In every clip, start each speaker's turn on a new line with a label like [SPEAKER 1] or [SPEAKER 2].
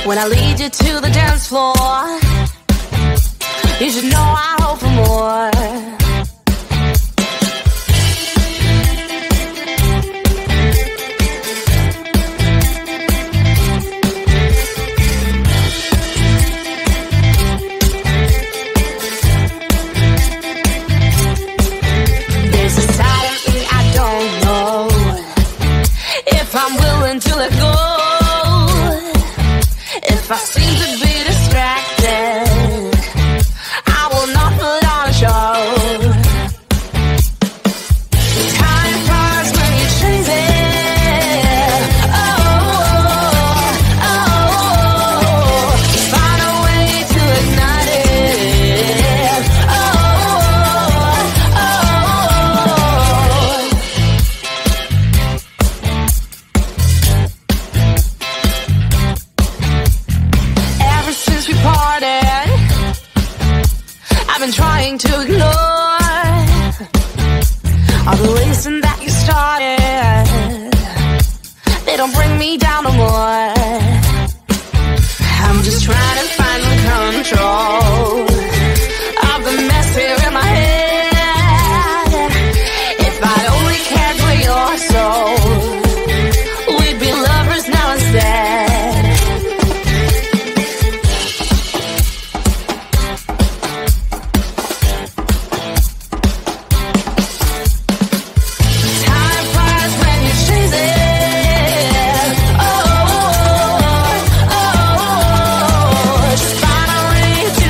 [SPEAKER 1] When I lead you to the dance floor, you should know I hope for more. There's a side of me I don't know if I'm willing to let go. If I seem to be distracted, I will not put on a show. Time flies when you chase it. Oh, oh, oh. Find a way to ignite it. Oh, ever since we parted, I've been trying to ignore all the wasting that you started. They don't bring me down no more. I'm just trying to find some control of the mess here in my head. If I only cared for your soul, we'd be lovers now instead. Time flies when you chase it. Oh, oh, oh, oh. Just find a way to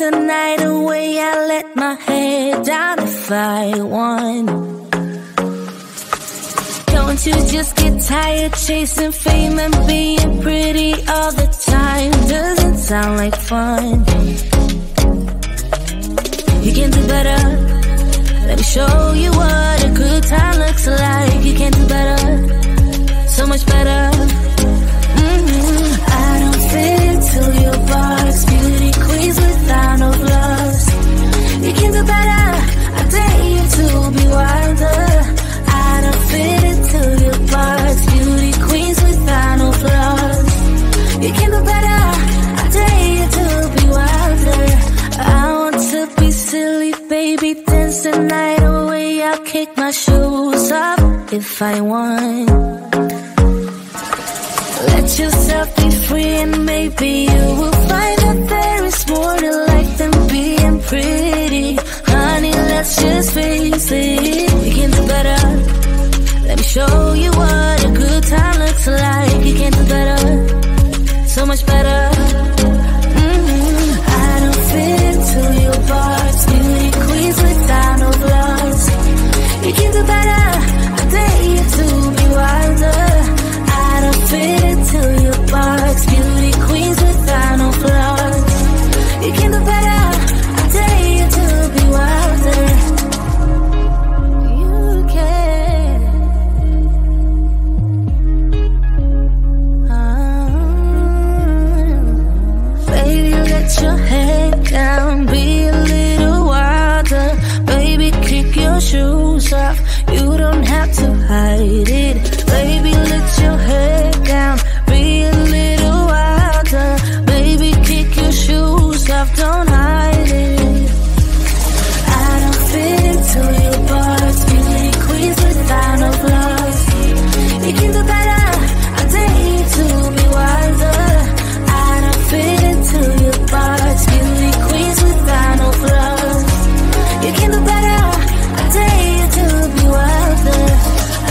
[SPEAKER 1] the night away, I let my head down if I won. Don't you just get tired chasing fame and being pretty all the time? Doesn't sound like fun. You can do better. Let me show you what a good time looks like. You can do better, so much better. I don't fit into your box. Beauty queens without no flaws. You can do better. I dare you to be wilder. I don't fit into your box. Beauty queens without no flaws. You can do better. I dare you to be wilder. I want to be silly, baby, dance the night away. I'll kick my shoes off if I want. Let yourself be free and maybe you will find that there is more to life than being pretty. Honey, let's just face it. We can do better. Let me show you what a good time looks like. You can do better, so much better. I don't fit into your box. Beauty queens without no flaws. You can do better. I dare you to be wilder. I don't fit into your box. Beauty queens without no flaws. You can do better. I dare you to be wilder. You can. Baby, let your head down. Be a little wilder. Baby, kick your shoes off. You don't have to hide it. Baby, let your head down. Be a little wilder. Baby, kick your shoes off. Don't hide it. I don't fit into your box. Beauty queens without no flaws. You can do better. I dare you to be wilder. I don't fit into your box. Beauty queens without no flaws. You can do better. I dare you to be wilder.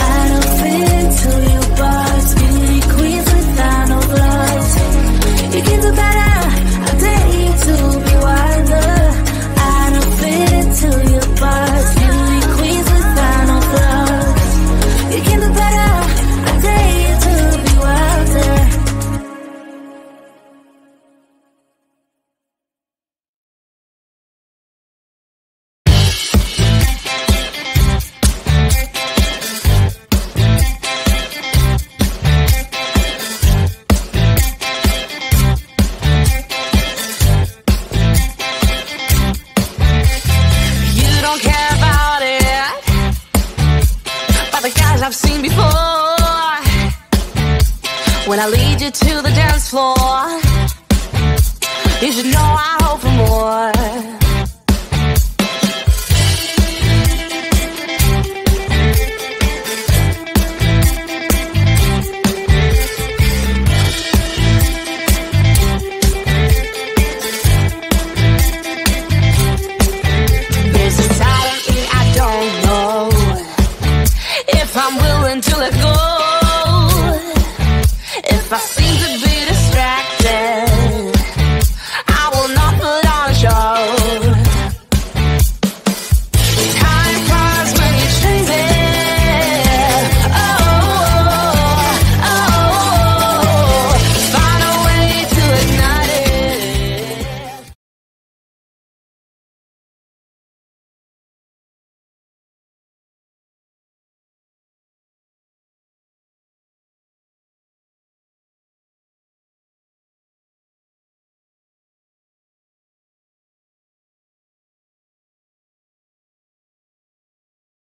[SPEAKER 1] I don't fit into your box. Beauty queens without no flaws. You can do better. I dare you to be wilder. I don't fit into your box. Beauty queens without no flaws. You can do better. I dare you to be wilder. You don't care about it, but the guys I've seen before. When I lead you to the dance floor, you should know I hope